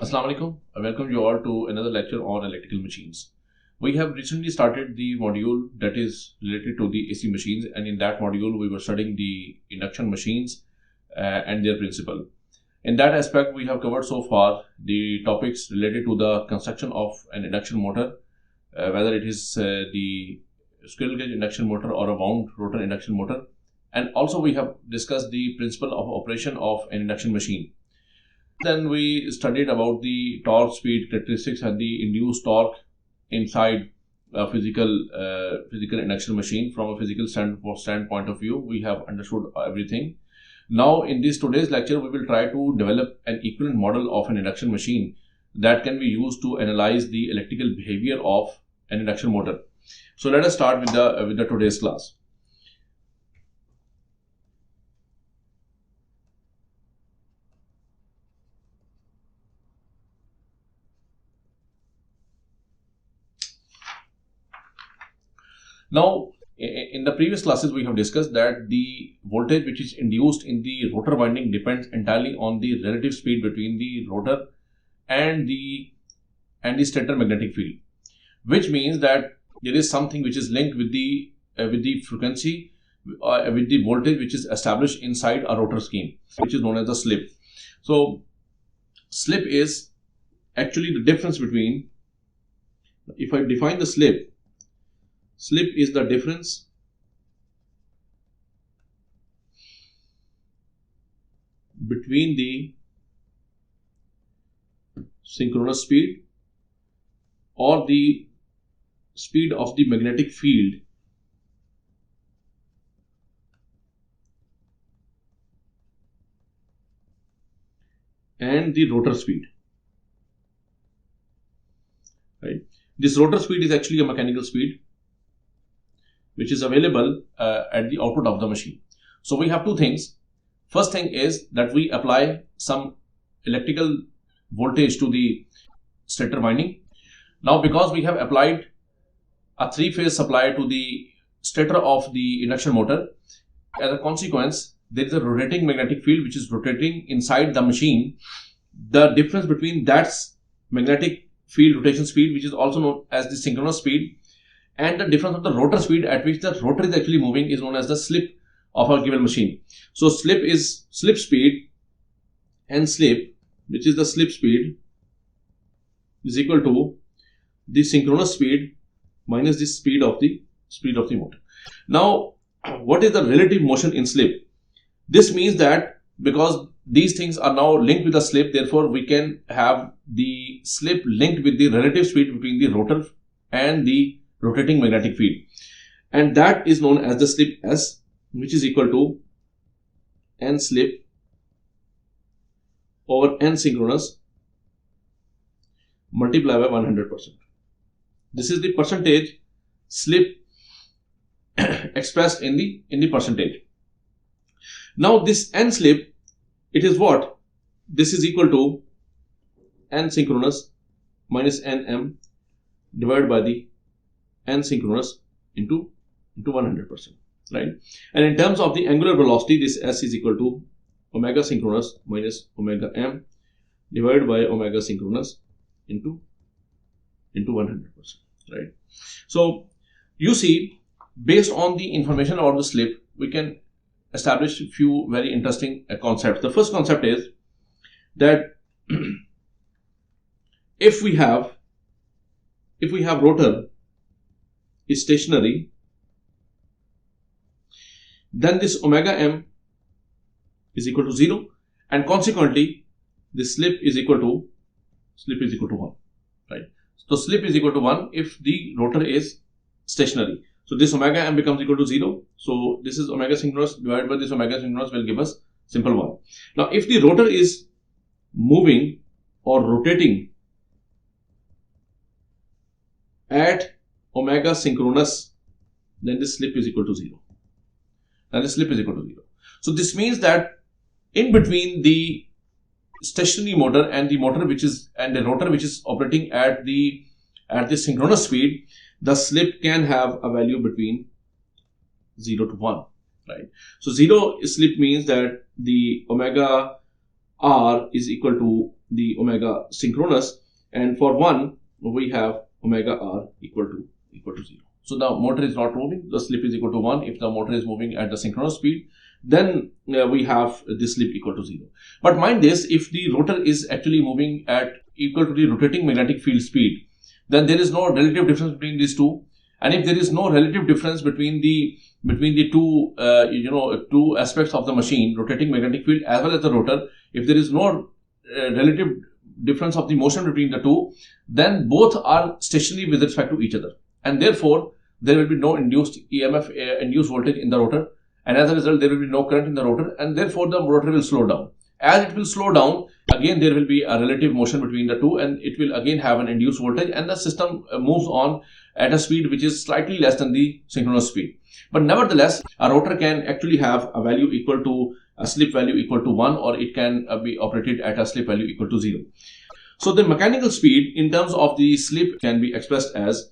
Assalamu alaikum. I welcome you all to another lecture on electrical machines. We have recently started the module that is related to the AC machines, and in that module we were studying the induction machines and their principle. In that aspect, we have covered so far the topics related to the construction of an induction motor, whether it is the squirrel cage induction motor or a wound rotor induction motor, and also we have discussed the principle of operation of an induction machine. Then we studied about the torque speed characteristics and the induced torque inside a physical induction machine. From a physical standpoint of view, we have understood everything. Now in this today's lecture, we will try to develop an equivalent model of an induction machine that can be used to analyze the electrical behavior of an induction motor. So let us start with the today's class. Now, in the previous classes, we have discussed that the voltage which is induced in the rotor winding depends entirely on the relative speed between the rotor and the stator magnetic field, which means that there is something which is linked with the frequency, with the voltage which is established inside a rotor scheme, which is known as the slip. So, slip is actually the difference between, if I define the slip is the difference between the synchronous speed or the speed of the magnetic field and the rotor speed. Right? This rotor speed is actually a mechanical speed which is available at the output of the machine. So we have two things. First thing is that we apply some electrical voltage to the stator winding. Now because we have applied a three-phase supply to the stator of the induction motor, as a consequence there is a rotating magnetic field which is rotating inside the machine. The difference between that magnetic field rotation speed, which is also known as the synchronous speed, and the difference of the rotor speed at which the rotor is actually moving is known as the slip of a given machine. So slip is slip speed, and slip, which is the slip speed, is equal to the synchronous speed minus the speed of the motor. Now, what is the relative motion in slip? This means that because these things are now linked with the slip, therefore we can have the slip linked with the relative speed between the rotor and the rotating magnetic field, and that is known as the slip S, which is equal to N slip over N synchronous multiplied by 100%. This is the percentage slip expressed in the percentage. Now this N slip, it is what? This is equal to N synchronous minus Nm divided by the N synchronous into 100%, right? And in terms of the angular velocity, this S is equal to omega synchronous minus omega m divided by omega synchronous into 100%, right? So you see, based on the information about the slip, we can establish a few very interesting concepts. The first concept is that if we have rotor is stationary, then this omega m is equal to 0, and consequently the slip is equal to 1, right? So slip is equal to 1 if the rotor is stationary. So this omega m becomes equal to 0. So this is omega synchronous divided by this omega synchronous will give us simple 1. Now if the rotor is moving or rotating at omega synchronous, then the slip is equal to 0. So this means that in between the stationary motor and the rotor which is operating at the synchronous speed, the slip can have a value between 0 to 1, right? So 0 slip means that the omega R is equal to the omega synchronous, and for 1 we have omega R equal to 0. So the motor is not moving, the slip is equal to 1. If the motor is moving at the synchronous speed, then we have this slip equal to 0. But mind this, if the rotor is actually moving at equal to the rotating magnetic field speed, then there is no relative difference between these two. And if there is no relative difference between the two two aspects of the machine, rotating magnetic field as well as the rotor, if there is no relative difference of the motion between the two, then both are stationary with respect to each other, and therefore there will be no induced EMF, induced voltage in the rotor, and as a result there will be no current in the rotor, and therefore the rotor will slow down. As it will slow down, again there will be a relative motion between the two, and it will again have an induced voltage, and the system moves on at a speed which is slightly less than the synchronous speed. But nevertheless, a rotor can actually have a value equal to a slip value equal to 1, or it can be operated at a slip value equal to 0. So the mechanical speed in terms of the slip can be expressed as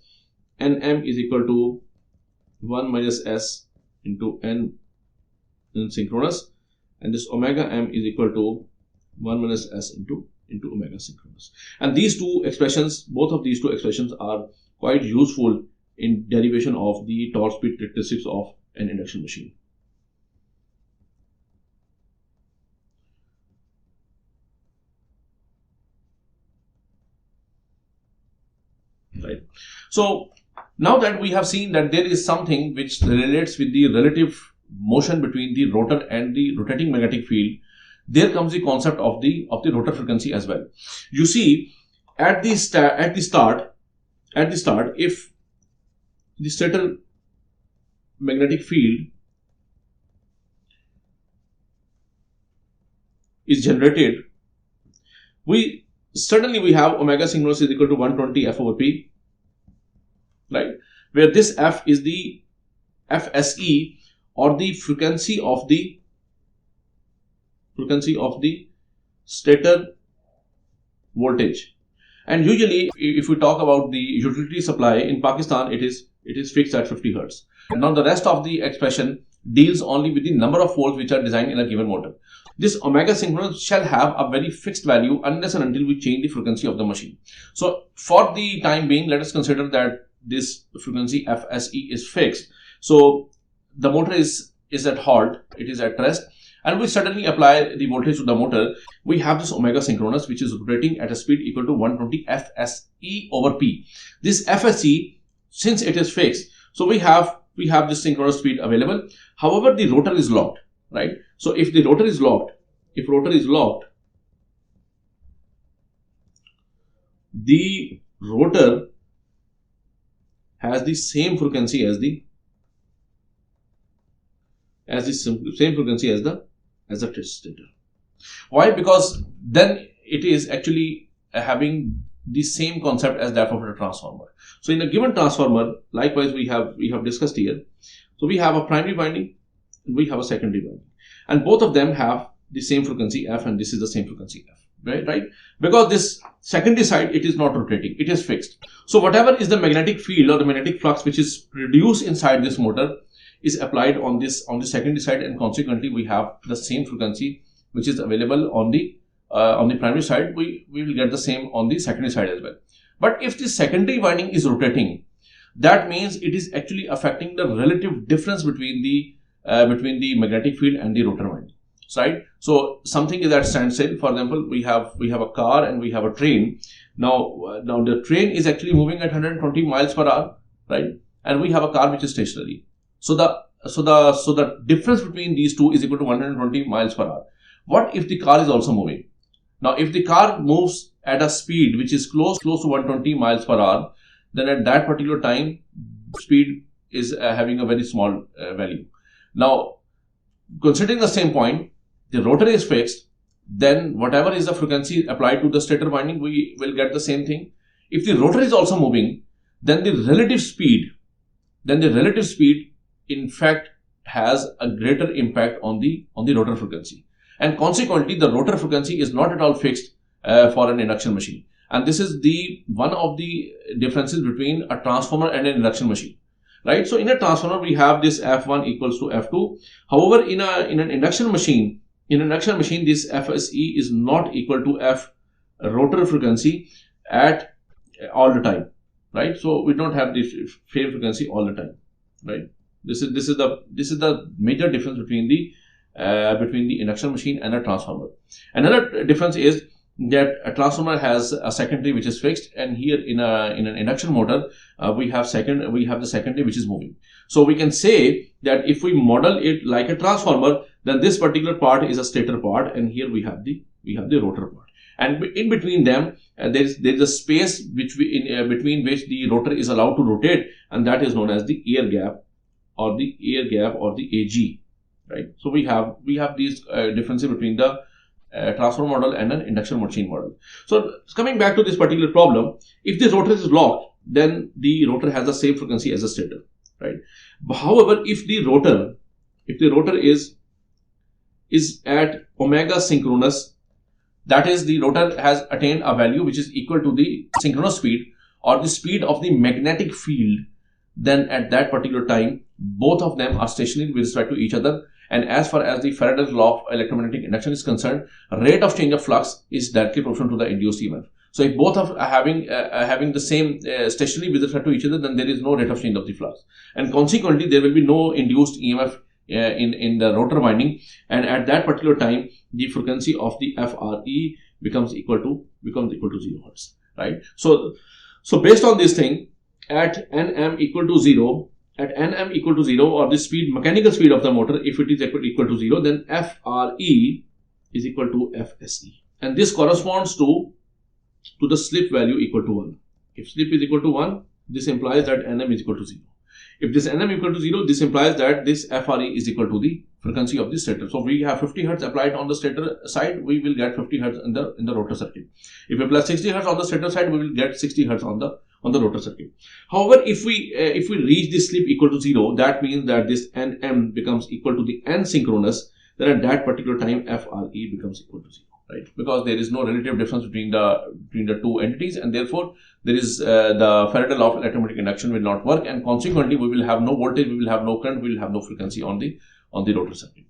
Nm is equal to 1 minus s into n in synchronous, and this omega m is equal to 1 minus s into omega synchronous. And these two expressions, both of these two expressions are quite useful in derivation of the torque speed characteristics of an induction machine. Right. So now that we have seen that there is something which relates with the relative motion between the rotor and the rotating magnetic field, there comes the concept of the rotor frequency as well. You see, at the start, if the stator magnetic field is generated, we have omega synchronous is equal to 120 f over p, right, where this f is the FSE, or the frequency of the stator voltage. And usually, if we talk about the utility supply in Pakistan, it is fixed at 50 Hertz. Now the rest of the expression deals only with the number of poles which are designed in a given motor. This omega synchronous shall have a very fixed value unless and until we change the frequency of the machine. So for the time being, let us consider that this frequency FSE is fixed. So the motor is at halt, it is at rest, and we suddenly apply the voltage to the motor. We have this omega synchronous which is rotating at a speed equal to 120 FSE over P. This FSE, since it is fixed, so we have this synchronous speed available. However, the rotor is locked, right? So if the rotor is locked, the rotor has the same frequency as the stator. Why? Because then it is actually having the same concept as that of a transformer. So in a given transformer, likewise we have discussed here. So we have a primary winding and we have a secondary winding, and both of them have the same frequency f, and this is the same frequency f, right? Because this secondary side, it is not rotating, it is fixed. So whatever is the magnetic field or the magnetic flux which is produced inside this motor is applied on the secondary side, and consequently we have the same frequency which is available on the primary side. We will get the same on the secondary side as well. But if the secondary winding is rotating, that means it is actually affecting the relative difference between the magnetic field and the rotor winding, right? So something is at standstill. For example, we have a car and we have a train. Now the train is actually moving at 120 miles per hour, right? And we have a car which is stationary. So the difference between these two is equal to 120 miles per hour. What if the car is also moving? Now, if the car moves at a speed which is close to 120 miles per hour, then at that particular time, speed is having a very small value. Now, considering the same point, the rotor is fixed, then whatever is the frequency applied to the stator winding, we will get the same thing. If the rotor is also moving, then the relative speed in fact has a greater impact on the rotor frequency, and consequently the rotor frequency is not at all fixed for an induction machine. And this is one of the differences between a transformer and an induction machine, right? So in a transformer we have this F1 equals to F2. However, in an induction machine, in an induction machine, this FSE is not equal to F rotor frequency at all the time, right? So we don't have this same frequency all the time, right? This is the major difference between the induction machine and a transformer. Another difference is that a transformer has a secondary which is fixed, and here in an induction motor we have the secondary which is moving. So we can say that if we model it like a transformer, then this particular part is a stator part, and here we have the rotor part. And in between them, there is a space between which the rotor is allowed to rotate, and that is known as the air gap or the AG, right? So we have these differences between the transformer model and an induction machine model. So coming back to this particular problem, if this rotor is locked, then the rotor has the same frequency as the stator, right? However, if the rotor is at omega synchronous, that is, the rotor has attained a value which is equal to the synchronous speed or the speed of the magnetic field, then at that particular time, both of them are stationary with respect to each other. And as far as the Faraday's law of electromagnetic induction is concerned, rate of change of flux is directly proportional to the induced EMF. So if both are having the same stationary with respect to each other, then there is no rate of change of the flux, and consequently there will be no induced EMF in the rotor winding, and at that particular time the frequency of the FRE becomes equal to 0 hertz, right? So based on this thing, at Nm equal to 0, or the mechanical speed of the motor, if it is equal to 0, then FRE is equal to FSE, and this corresponds to the slip value equal to 1. If slip is equal to 1, this implies that Nm is equal to 0. If this Nm equal to 0, this implies that this FRE is equal to the frequency of the stator. So we have 50 Hz applied on the stator side, we will get 50 Hz in the rotor circuit. If we apply 60 Hz on the stator side, we will get 60 Hz on the rotor circuit. However, if we reach this slip equal to 0, that means that this Nm becomes equal to the N synchronous, then at that particular time FRE becomes equal to 0. Right, because there is no relative difference between the two entities, and therefore there is the Faraday law of electromagnetic induction will not work, and consequently we will have no voltage, we will have no current, we will have no frequency on the rotor circuit.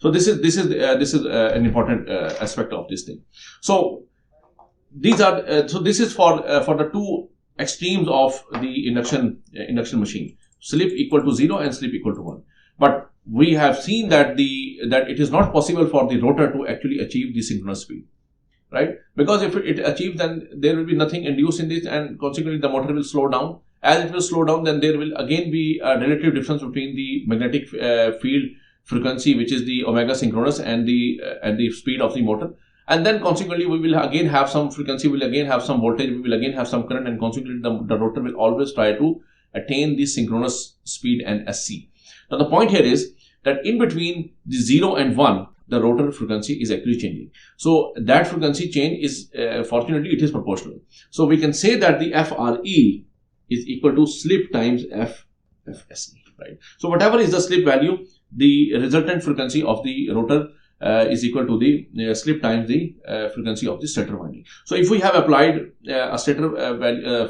So this is an important aspect of this thing. So these are this is for the two extremes of the induction machine: slip equal to 0 and slip equal to 1. But we have seen that it is not possible for the rotor to actually achieve the synchronous speed, right? Because if it achieves, then there will be nothing induced in this, and consequently the motor will slow down. As it will slow down, then there will again be a relative difference between the magnetic field frequency, which is the omega synchronous, and the speed of the motor. And then consequently we will again have some frequency, we will again have some voltage, we will again have some current, and consequently the rotor will always try to attain the synchronous speed and SC. Now the point here is that in between the 0 and 1, the rotor frequency is actually changing. So that frequency change is, fortunately, it is proportional. So we can say that the FRE is equal to slip times FSE, right? So whatever is the slip value, the resultant frequency of the rotor is equal to the slip times the frequency of the stator winding. So if we have applied a stator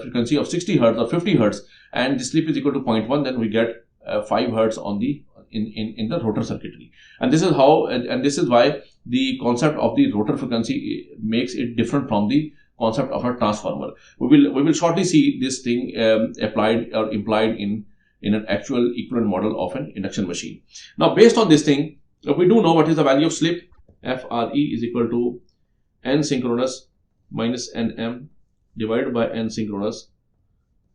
frequency of 60 Hz or 50 Hz, and the slip is equal to 0.1, then we get 5 Hz on the in the rotor circuitry, and this is how, and this is why the concept of the rotor frequency makes it different from the concept of a transformer. We will shortly see this thing applied or implied in an actual equivalent model of an induction machine. Now, based on this thing, we do know what is the value of slip. FRE is equal to N synchronous minus Nm divided by N synchronous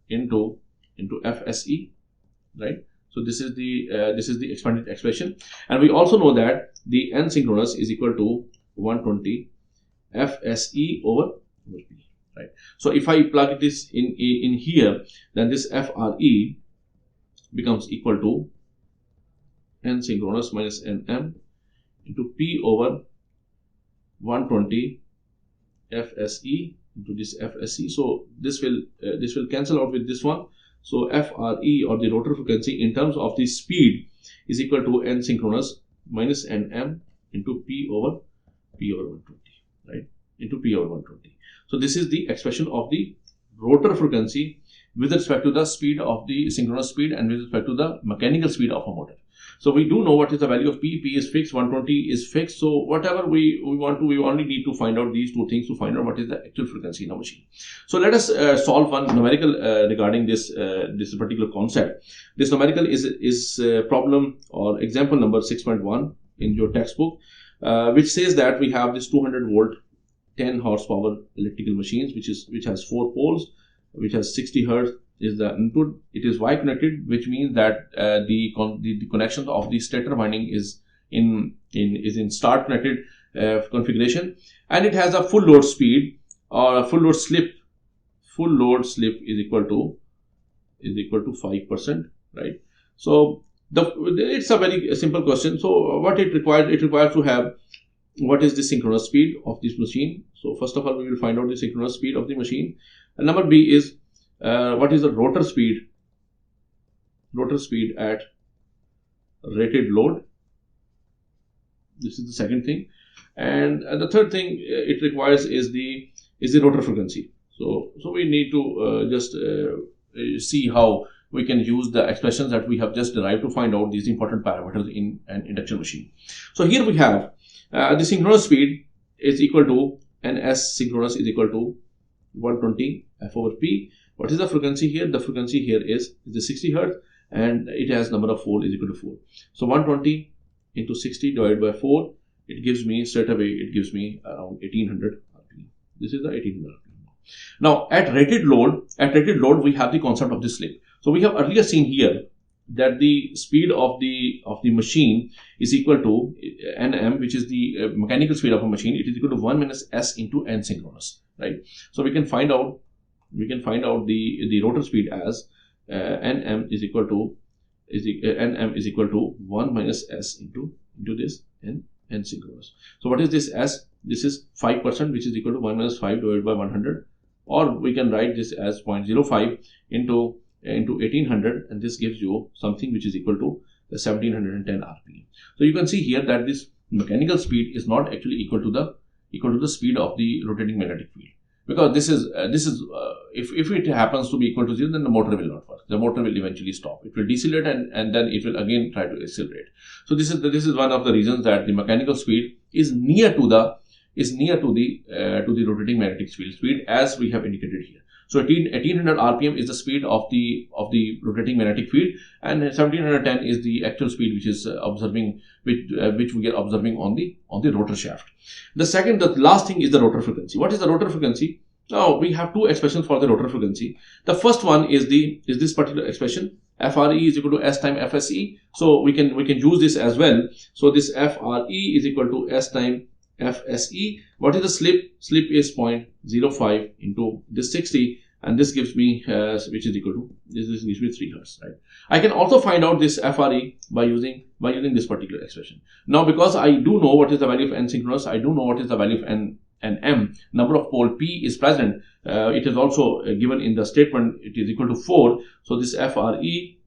into FSE, right? So this is the expanded expression, and we also know that the N synchronous is equal to 120 FSE over P, right? So if I plug this in here, then this FRE becomes equal to N synchronous minus Nm into P over 120 FSE into this FSE. So this will cancel out with this one. So FRE, or the rotor frequency in terms of the speed, is equal to N synchronous minus Nm into P over 120, right? Into P over 120. So this is the expression of the rotor frequency with respect to the speed of the synchronous speed and with respect to the mechanical speed of a motor. So we do know what is the value of P. P is fixed, 120 is fixed. So whatever we want to, we only need to find out these two things to find out what is the actual frequency in a machine. So let us solve one numerical regarding this particular concept. This numerical is problem or example number 6.1 in your textbook, which says that we have this 200 volt 10 horsepower electrical machines which has 4 poles, which has 60 hertz is the input. It is Y connected, which means that the connection of the stator winding is in star connected configuration, and it has a full load speed or a full load slip. Full load slip is equal to 5%, right? So it's a very simple question. So what it requires to have what is the synchronous speed of this machine. So first of all, we will find out the synchronous speed of the machine. And number B is what is the rotor speed? Rotor speed at rated load. This is the second thing. And the third thing it requires is the rotor frequency. So we need to just see how we can use the expressions that we have just derived to find out these important parameters in an induction machine. So here we have the synchronous speed is equal to NS synchronous is equal to 120 F over P. What is the frequency here? The frequency here is the 60 hertz, and it has number of 4 is equal to 4. So 120 into 60 divided by 4, it gives me straight away, it gives me around 1800 RPM. This is the 1800 RPM. Now at rated load we have the concept of the slip. So we have earlier seen here that the speed of the machine is equal to Nm, which is the mechanical speed of a machine. It is equal to 1 minus S into N synchronous, right? So we can find out the rotor speed as Nm is equal to 1 minus S into this N synchronous. So what is this S? This is 5%, which is equal to 1 minus 5 divided by 100, or we can write this as 0.05 into 1800, and this gives you something which is equal to 1710 RPM. So you can see here that this mechanical speed is not actually equal to the speed of the rotating magnetic field, because this is if it happens to be equal to 0, then the motor will not work. The motor will eventually stop. It will decelerate and then it will again try to accelerate. So this is one of the reasons that the mechanical speed is near to the rotating magnetic field speed, as we have indicated here. So 1800 RPM is the speed of the rotating magnetic field, and 1710 is the actual speed which is which we are observing on the rotor shaft. The last thing is the rotor frequency. What is the rotor frequency? Now we have two expressions for the rotor frequency. The first one is this particular expression, FRE is equal to S time FSE. So we can use this as well. So this FRE is equal to S time FSE. What is the slip? Slip is 0.05 into this 60, and this gives me which is equal to this gives me 3 hertz, right? I can also find out this FRE by using this particular expression. Now because I do know what is the value of N synchronous, I do know what is the value of N and M, number of pole P is present. It is also given in the statement, it is equal to 4. So this FRE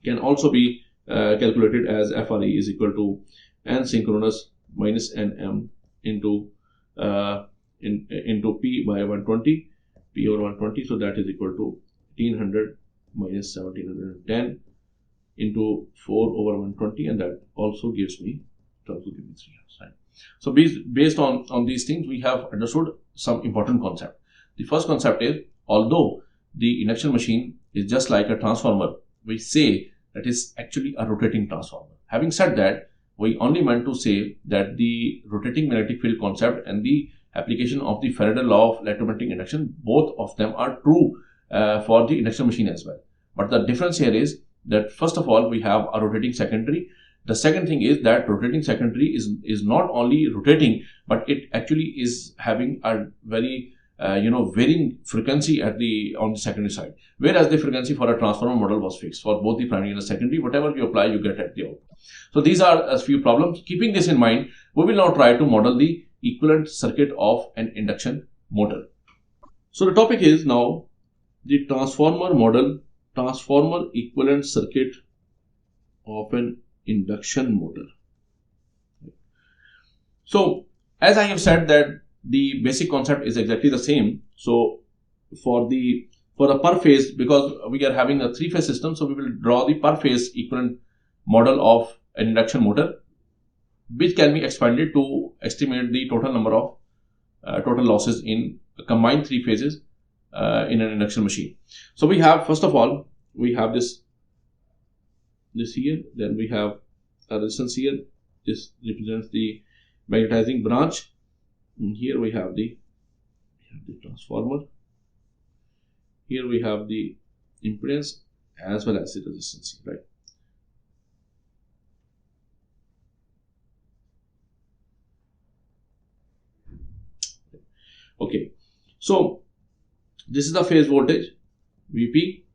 can also be calculated as FRE is equal to N synchronous minus Nm into P by 120, P over 120. So that is equal to 1800 minus 1710 into 4 over 120, and that also gives me 3 hertz, right? So based on these things, we have understood some important concept. The first concept is, although the induction machine is just like a transformer, we say that is actually a rotating transformer. Having said that, we only meant to say that the rotating magnetic field concept and the application of the Faraday law of electromagnetic induction, both of them are true for the induction machine as well. But the difference here is that first of all, we have a rotating secondary. The second thing is that rotating secondary is not only rotating, but it actually is having a very varying frequency on the secondary side, whereas the frequency for a transformer model was fixed for both the primary and the secondary. Whatever you apply, you get at the output. So these are a few problems. Keeping this in mind, we will now try to model the equivalent circuit of an induction motor. So the topic is now the transformer equivalent circuit of an induction motor. So as I have said that the basic concept is exactly the same. So for the per phase, because we are having a 3-phase system, so we will draw the per phase equivalent model of an induction motor, which can be expanded to estimate the total number of total losses in combined 3 phases in an induction machine. So we have, first of all, we have this here, then we have a resistance here. This represents the magnetizing branch, and here we have the transformer. Here we have the impedance as well as the resistance, right? Okay, so this is the phase voltage Vp,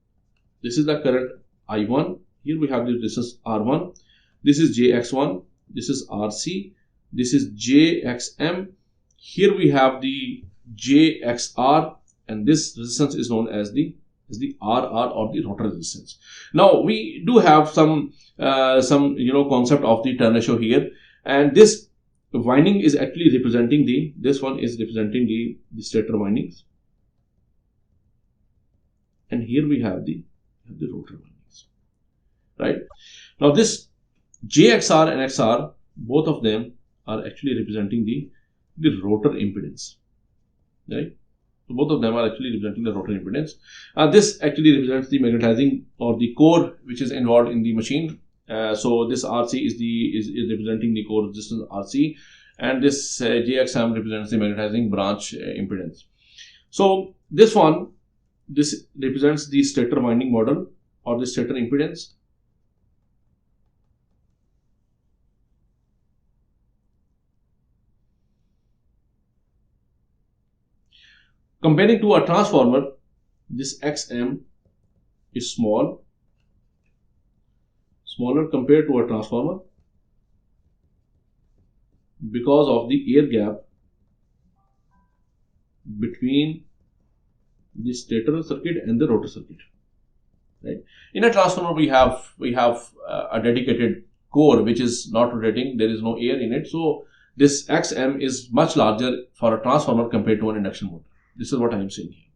this is the current I1, here we have the resistance R1, this is JX1, this is RC, this is JXM, here we have the JXR, and this resistance is known as the RR, or the rotor resistance. Now we do have some concept of the turn ratio here, and this winding is actually representing this one is representing the stator windings, and here we have the rotor windings, right? Now this JXR and XR, both of them are actually representing the rotor impedance, right? So both of them are actually representing the rotor impedance. This actually represents the magnetizing or the core which is involved in the machine. So this RC is representing the core resistance RC, and this JXM represents the magnetizing branch impedance. So this represents the stator winding model or the stator impedance. Comparing to a transformer, this XM is smaller compared to a transformer because of the air gap between the stator circuit and the rotor circuit, right? In a transformer, we have a dedicated core which is not rotating, there is no air in it, so this XM is much larger for a transformer compared to an induction motor. This is what I am saying here.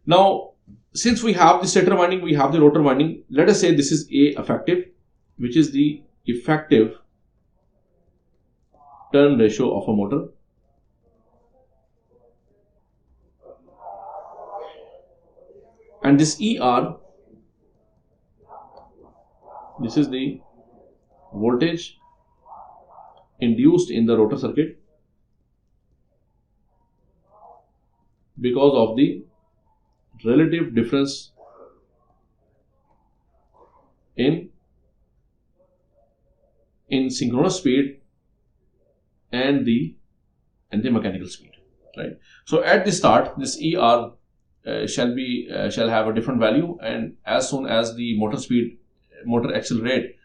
Now, since we have the stator winding, we have the rotor winding, let us say this is A effective, which is the effective turn ratio of a motor. And this ER, this is the voltage induced in the rotor circuit because of the relative difference in synchronous speed and the mechanical speed, right? So at the start, this ER shall have a different value, and as soon as the motor accelerate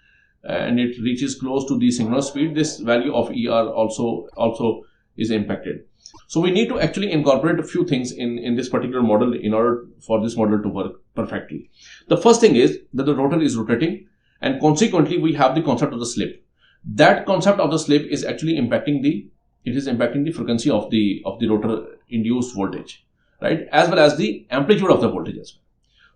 and it reaches close to the synchronous speed, this value of ER also is impacted. So we need to actually incorporate a few things in this particular model in order for this model to work perfectly. The first thing is that the rotor is rotating, and consequently we have the concept of the slip. That concept of the slip is actually impacting the frequency of the rotor induced voltage, right, as well as the amplitude of the voltage as well.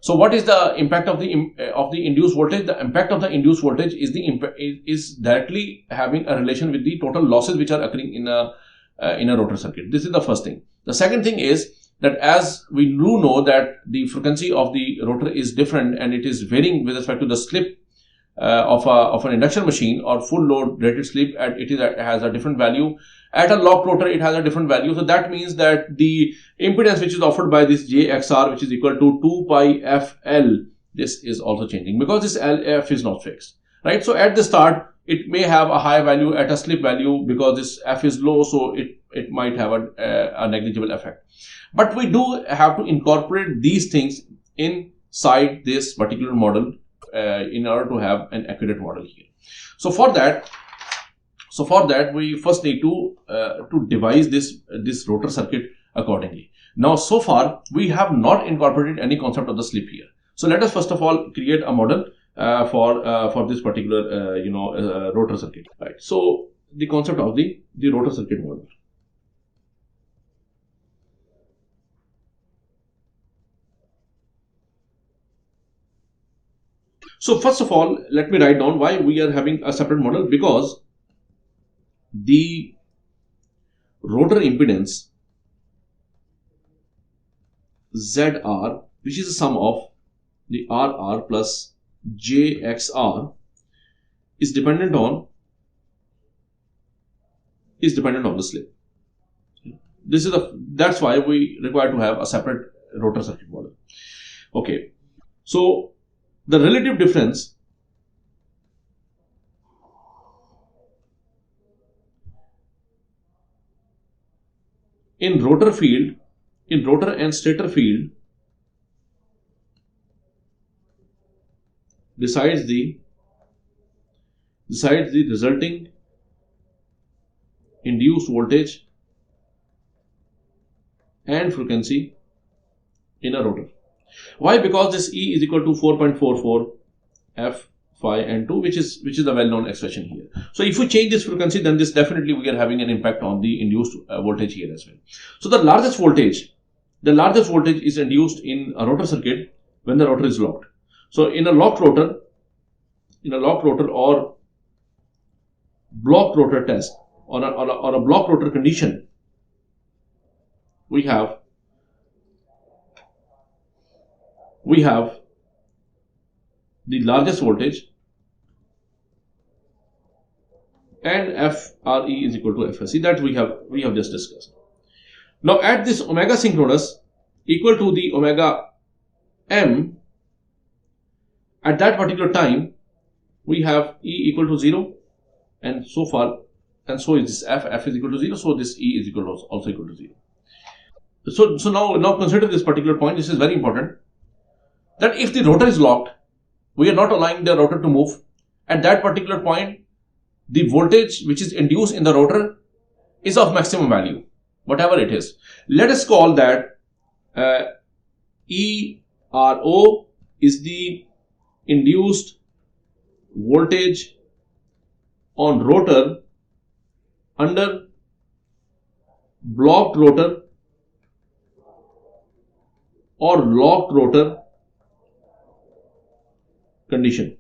So what is the impact of the induced voltage? The impact of the induced voltage is directly having a relation with the total losses which are occurring in a rotor circuit. This is the first thing. The second thing is that as we do know that the frequency of the rotor is different and it is varying with respect to the slip of an induction machine or full load rated slip, it has a different value. At a locked rotor, it has a different value. So that means that the impedance which is offered by this JXR, which is equal to 2 pi FL, this is also changing because this LF is not fixed, right? So at the start, it may have a high value at a slip value because this F is low, so it might have a negligible effect. But we do have to incorporate these things inside this particular model in order to have an accurate model here. So for that, we first need to devise this rotor circuit accordingly. Now, so far we have not incorporated any concept of the slip here. So let us first of all create a model for this particular rotor circuit. Right. So the concept of the rotor circuit model. So first of all, let me write down why we are having a separate model, because the rotor impedance ZR, which is the sum of the RR plus JXR, is dependent on the slip. That's why we require to have a separate rotor circuit model. Okay, so the relative difference in rotor and stator field decides the resulting induced voltage and frequency in a rotor. Why? Because this E is equal to 4.44 F phi N2, which is the well-known expression here. So if we change this frequency, then this definitely we are having an impact on the induced voltage here as well. So the largest voltage is induced in a rotor circuit when the rotor is locked. So in a locked rotor or blocked rotor test, or a blocked rotor condition, we have the largest voltage, and FRE is equal to FSE, that we have just discussed. Now at this omega synchronous equal to the omega m, at that particular time we have E equal to 0, and so is this F is equal to 0, so this E is also equal to 0. So now consider this particular point. This is very important, that if the rotor is locked, we are not allowing the rotor to move. At that particular point, the voltage which is induced in the rotor is of maximum value, whatever it is. Let us call that ERO is the induced voltage on rotor under blocked rotor or locked rotor condition.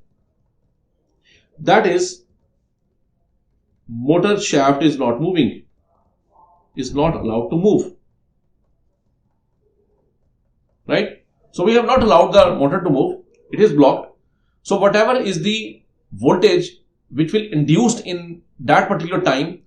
That is, motor shaft is not moving, is not allowed to move, right? So we have not allowed the motor to move, it is blocked. So whatever is the voltage which will induced in that particular time,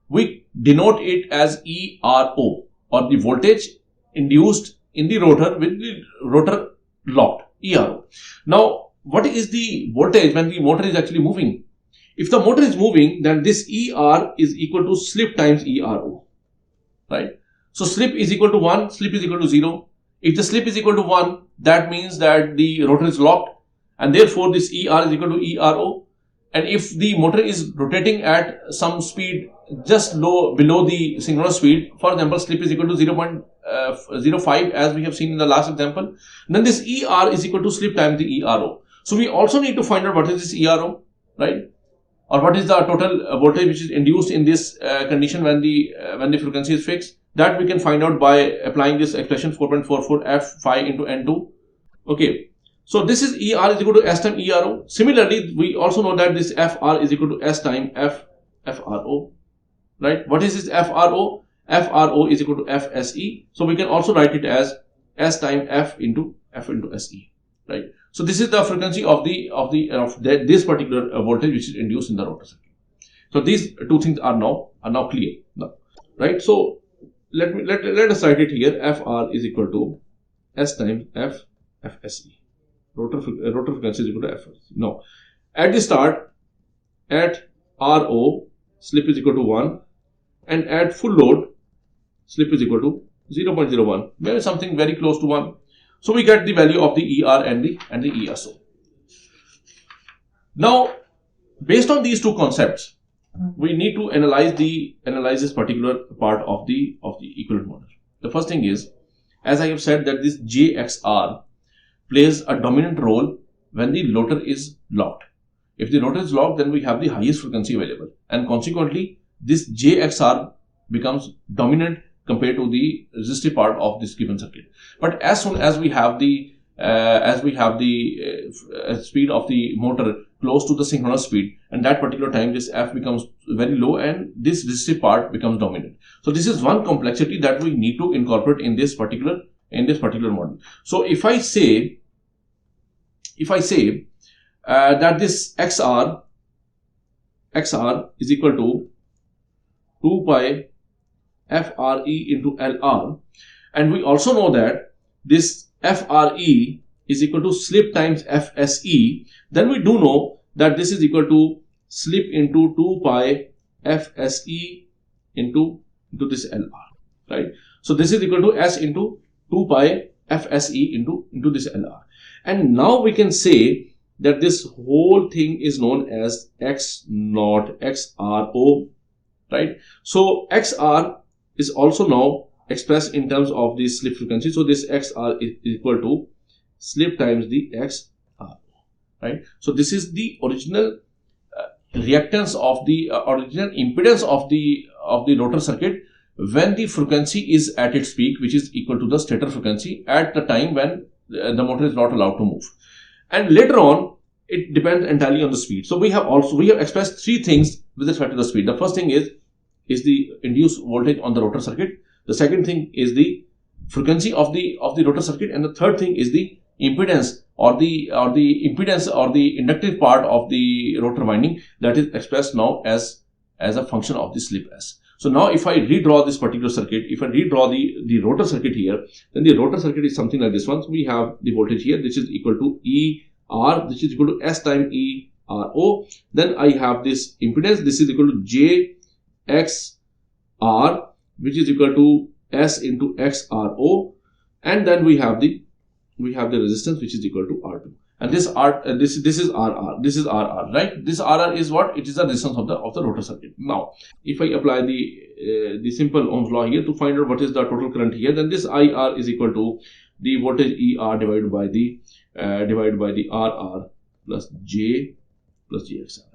we denote it as ERO, or the voltage induced in the rotor with the rotor locked, ERO. Now what is the voltage when the motor is actually moving? If the motor is moving, then this ER is equal to slip times ERO, right? So slip is equal to 1, slip is equal to 0. If the slip is equal to 1, that means that the rotor is locked, and therefore this ER is equal to ERO. And if the motor is rotating at some speed just below the synchronous speed, for example, slip is equal to 0.05 as we have seen in the last example, then this ER is equal to slip times the ERO. So we also need to find out what is this ERO, right? Or what is the total voltage which is induced in this condition when the frequency is fixed. That we can find out by applying this expression 4.44 F phi into N2. Okay, so this is ER is equal to S times ERO. Similarly, we also know that this FR is equal to S times FRO, right? What is this FRO? FRO is equal to FSE. So we can also write it as S times F into SE, right? So this is the frequency of this particular voltage which is induced in the rotor circuit. So these two things are now clear now, right? So let us write it here. FR is equal to S times FSE. Rotor frequency is equal to FSE. Now at the start, at RO, slip is equal to 1, and at full load, slip is equal to 0.01, maybe something very close to 1. So we get the value of the ER and the ESO. Now, based on these two concepts, we need to analyze this particular part of the equivalent model. The first thing is, as I have said, that this JXR plays a dominant role when the rotor is locked. If the rotor is locked, then we have the highest frequency available, and consequently this JXR becomes dominant compared to the resistive part of this given circuit. But as soon as we have the as we have the speed of the motor close to the synchronous speed, and that particular time this F becomes very low and this resistive part becomes dominant. So this is one complexity that we need to incorporate in this particular model. So if I say that this XR is equal to 2 pi FRE into LR, and we also know that this FRE is equal to slip times FSE, then we do know that this is equal to slip into 2 pi FSE into this LR, right? So this is equal to S into 2 pi FSE into this LR. And now we can say that this whole thing is known as X naught XRO, right? So XR is also now expressed in terms of the slip frequency. So this XR is equal to slip times the XRO, right? So this is the original reactance of the original impedance of the rotor circuit when the frequency is at its peak, which is equal to the stator frequency at the time when the motor is not allowed to move. And later on, it depends entirely on the speed. So we have expressed three things with respect to the speed. The first thing is the induced voltage on the rotor circuit. The second thing is the frequency of the rotor circuit, and the third thing is the impedance or the inductive part of the rotor winding that is expressed now as a function of the slip S. So now if I redraw this particular circuit, if I redraw the rotor circuit here, then the rotor circuit is something like this one. So we have the voltage here, which is equal to ER, which is equal to S times ERO. Then I have this impedance, this is equal to JXR, which is equal to S into XRO. And then we have the resistance, which is equal to R2. And this is RR. This is RR, right? This RR is what? It is the resistance of the rotor circuit. Now, if I apply the simple Ohm's law here to find out what is the total current here, then this IR is equal to the voltage ER divided by the RR plus J plus JXR.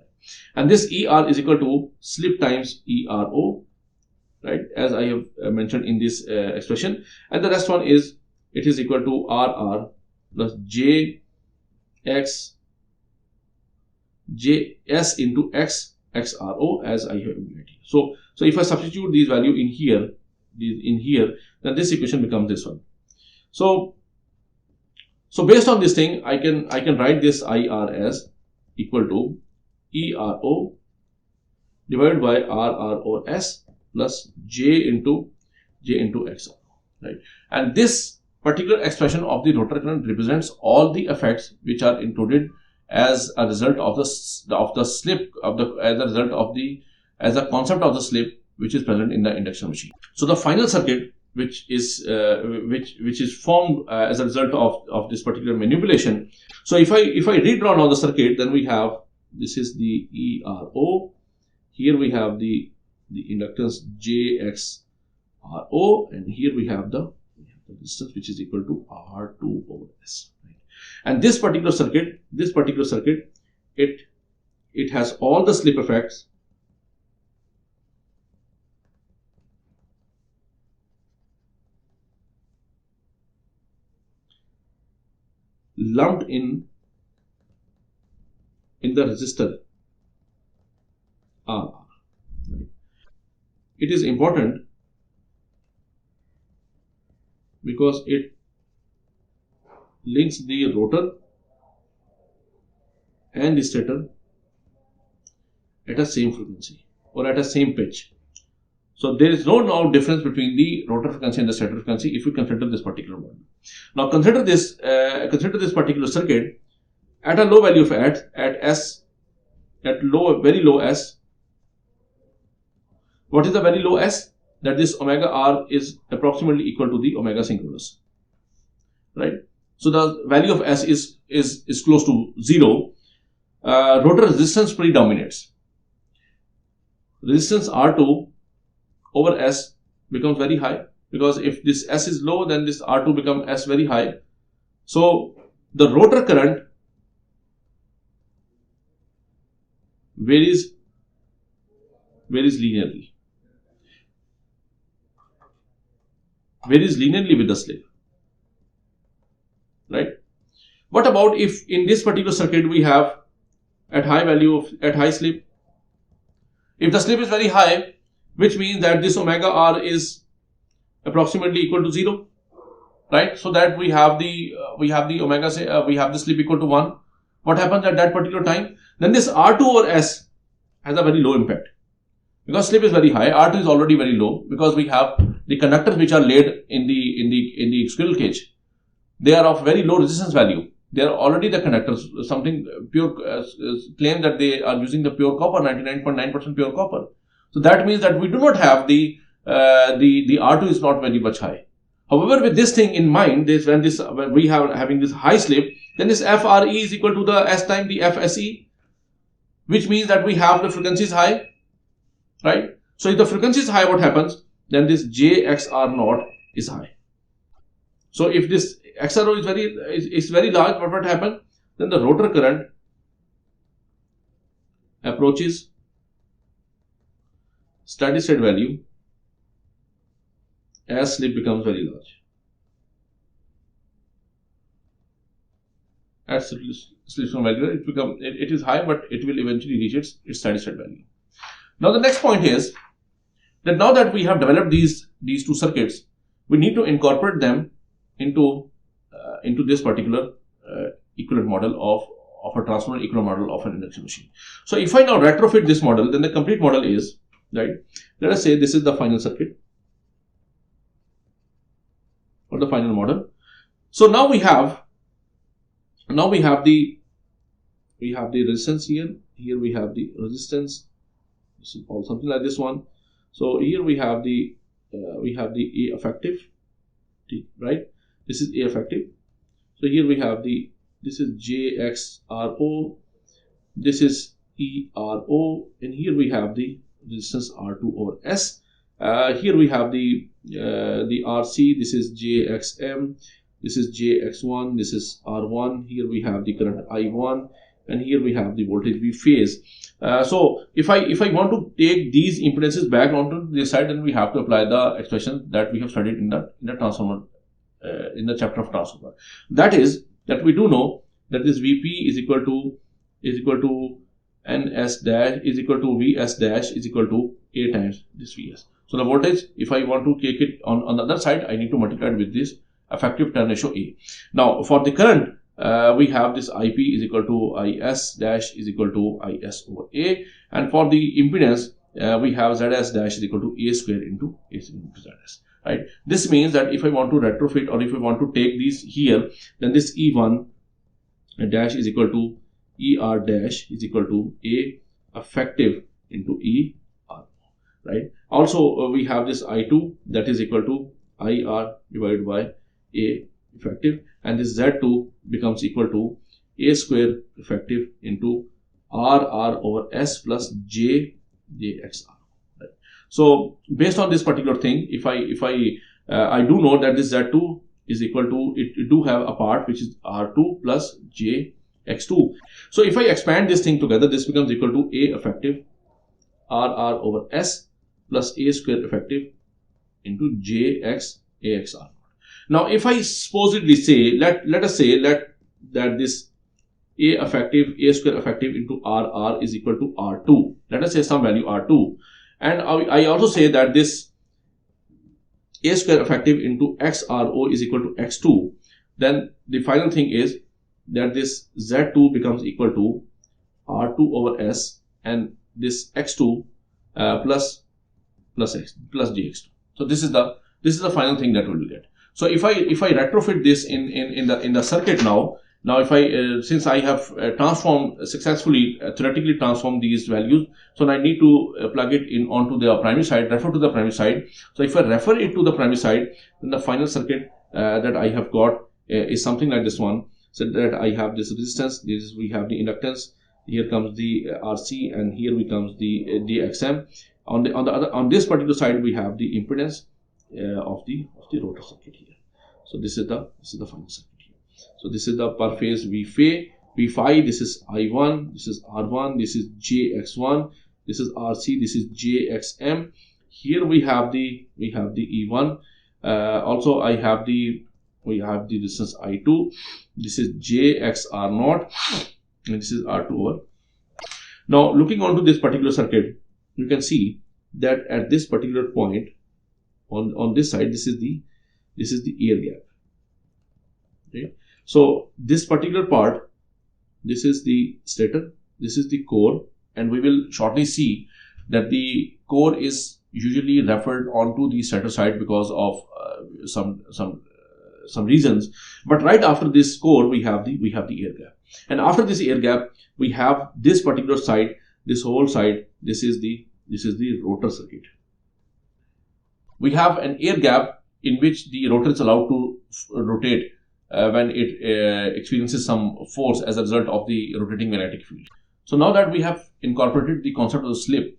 And this ER is equal to slip times ERO, right? As I have mentioned in this expression. And the rest one is, it is equal to RR plus JS into XRO, as I have implemented. So if I substitute these value in here, then this equation becomes this one. So based on this thing, I can write this IR as equal to ERO divided by RROS plus J into XRO, right? And this particular expression of the rotor current represents all the effects which are included as a result of the slip as a concept of the slip which is present in the induction machine. So the final circuit which is formed as a result of this particular manipulation. So if I redraw now the circuit, then we have, this is the ERO. Here we have the inductance JXRO, and here we have the resistance, which is equal to R2 over S. Right? And this particular circuit, it has all the slip effects lumped in the resistor RR. Right? It is important because it links the rotor and the stator at a same frequency or at a same pitch. So there is no now difference between the rotor frequency and the stator frequency if we consider this particular model. Now consider this particular circuit at a low value of at S, very low S. What is the very low S? That this omega R is approximately equal to the omega synchronous, right? So the value of S is close to 0. Rotor resistance predominates. Resistance R2 over S becomes very high, because if this S is low, then this R2 becomes S very high. So the rotor current varies linearly. Varies linearly with the slip, right? What about if in this particular circuit we have at high slip? If the slip is very high, which means that this omega r is approximately equal to 0, right? So that we have the omega, say we have the slip equal to 1. What happens at that particular time? Then this R2 over S has a very low impact, because slip is very high. R2 is already very low, because we have the conductors which are laid in the squirrel cage. They are of very low resistance value. They are already the conductors. Something pure claim that they are using the pure copper, 99.9% pure copper. So that means that we do not have the R2 is not very much high. However, with this thing in mind, when we have having this high slip, then this FRE is equal to the S times the FSE, which means that we have the frequency is high, right? So if the frequency is high, what happens? Then this JXR0 is high. So if this XRO is very large, what happens? Then the rotor current approaches steady state value as slip becomes very large. At slip value, it is high, but it will eventually reach its steady state value. Now the next point is that now that we have developed these two circuits, we need to incorporate them into this particular equivalent model of a transformer, equivalent model of an induction machine. So if I now retrofit this model, then the complete model is, right, let us say this is the final circuit or the final model. So now we have the resistance here we have the resistance. This is all something like this one. So here we have the A effective, right? This is A effective. So here we have this is JXRO, this is ERO, and here we have the resistance R2 over S. Here we have the RC, this is JXM, this is JX1, this is R1, here we have the current I1, and here we have the voltage V phase. So if I want to take these impedances back onto this side, then we have to apply the expression that we have studied in the transformer, in the chapter of transformer. That is that we do know that this Vp is equal to Ns dash is equal to Vs dash is equal to A times this Vs. So the voltage, if I want to take it on the other side, I need to multiply it with this effective turn ratio A. Now for the current, we have this Ip is equal to Is dash is equal to Is over A, and for the impedance, we have Zs dash is equal to A square into Zs. Right? This means that if I want to retrofit, or if I want to take these here, then this E1 dash is equal to ER dash is equal to A effective into ER, right? Also, we have this I2 that is equal to IR divided by A effective, and this Z2 becomes equal to A square effective into RR over S plus JXR. Right? So based on this particular thing, if I do know that this Z2 is equal to, it do have a part which is R2 plus JX2. So if I expand this thing together, this becomes equal to A effective RR over S plus A square effective into JX AXR. Now if I supposedly say, let us say that this A effective, A square effective into RR is equal to R2. Let us say some value R2. And I also say that this A square effective into XRO is equal to X2. Then the final thing is that this Z2 becomes equal to R2 over S, and this X2 plus GX2. So this is the final thing that we will get. So if I retrofit this in the circuit now if I since I have successfully theoretically transformed these values, so I need to plug it in onto the primary side, refer to the primary side. So if I refer it to the primary side, then the final circuit that I have got is something like this one. So that I have this resistance, we have the inductance, here comes the RC, and here comes the DXM. On this particular side, we have the impedance of the rotor circuit here. So this is the final circuit here. So this is the per phase V phi. This is I1, this is R1, this is JX1, this is RC, this is JXM. Here we have the E1. Also I have the we have the resistance I2. This is JXR0, and this is R2 over. Now, looking onto this particular circuit, you can see that at this particular point on this side, this is the air gap. Okay. So this particular part, this is the stator, this is the core, and we will shortly see that the core is usually referred onto the stator side because of some reasons. But right after this core, we have the air gap, and after this air gap, we have this particular side, this whole side. This is the rotor circuit. We have an air gap in which the rotor is allowed to rotate when it experiences some force as a result of the rotating magnetic field. So now that we have incorporated the concept of the slip,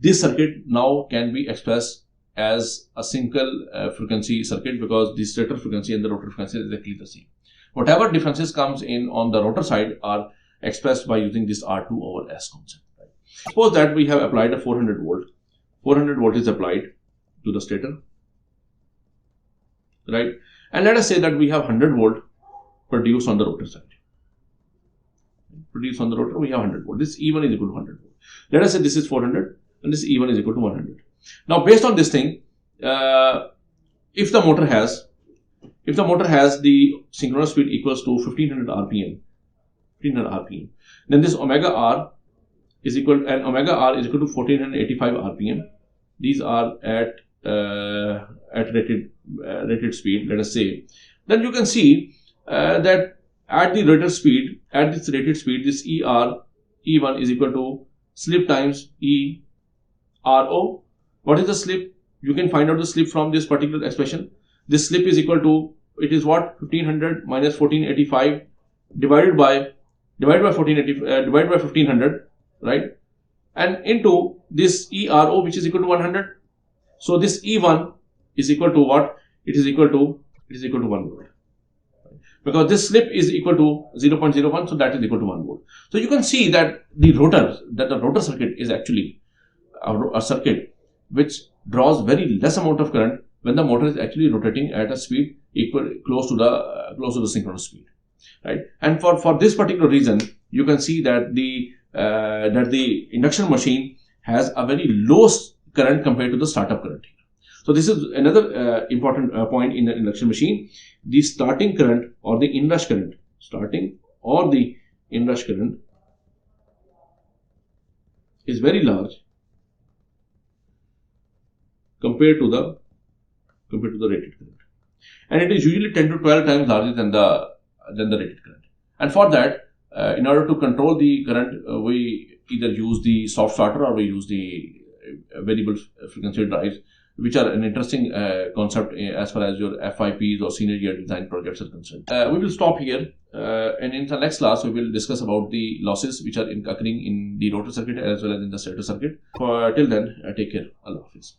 this circuit now can be expressed as a single frequency circuit, because the stator frequency and the rotor frequency is exactly the same. Whatever differences comes in on the rotor side are expressed by using this R2 over S concept. Right? Suppose that we have applied a 400 volt. 400 volt is applied to the stator, right? And let us say that we have 100 volt produced on the rotor side. Produced on the rotor, we have 100 volt. This E1 is equal to 100 volt. Let us say this is 400 and this E1 is equal to 100. Now, based on this thing, if the motor has the synchronous speed equals to 1500 RPM, then this omega R is equal to 1485 RPM. These are at rated speed, let us say. Then you can see that at the rated speed, this E1 is equal to slip times ERO. What is the slip? You can find out the slip from this particular expression. This slip is equal to, it is what? 1500 minus 1485 divided by 1500, right? And into this ERO, which is equal to 100. So this E1 is equal to what? It is equal to 1 volt. Because this slip is equal to 0.01, so that is equal to 1 volt. So you can see that the rotor circuit is actually a circuit which draws very less amount of current when the motor is actually rotating at a speed close to the synchronous speed, right? And for this particular reason, you can see that the induction machine has a very low current compared to the startup current. So this is another important point in the induction machine. The starting current or the inrush current, is very large compared to the rated current, and it is usually 10 to 12 times larger than the rated current. And for that, in order to control the current, we either use the soft starter or we use the variable frequency drives, which are an interesting concept as far as your FIPs or senior year design projects are concerned. We will stop here, and in the next class we will discuss about the losses which are occurring in the rotor circuit as well as in the stator circuit. Till then, take care. Allah Hafiz.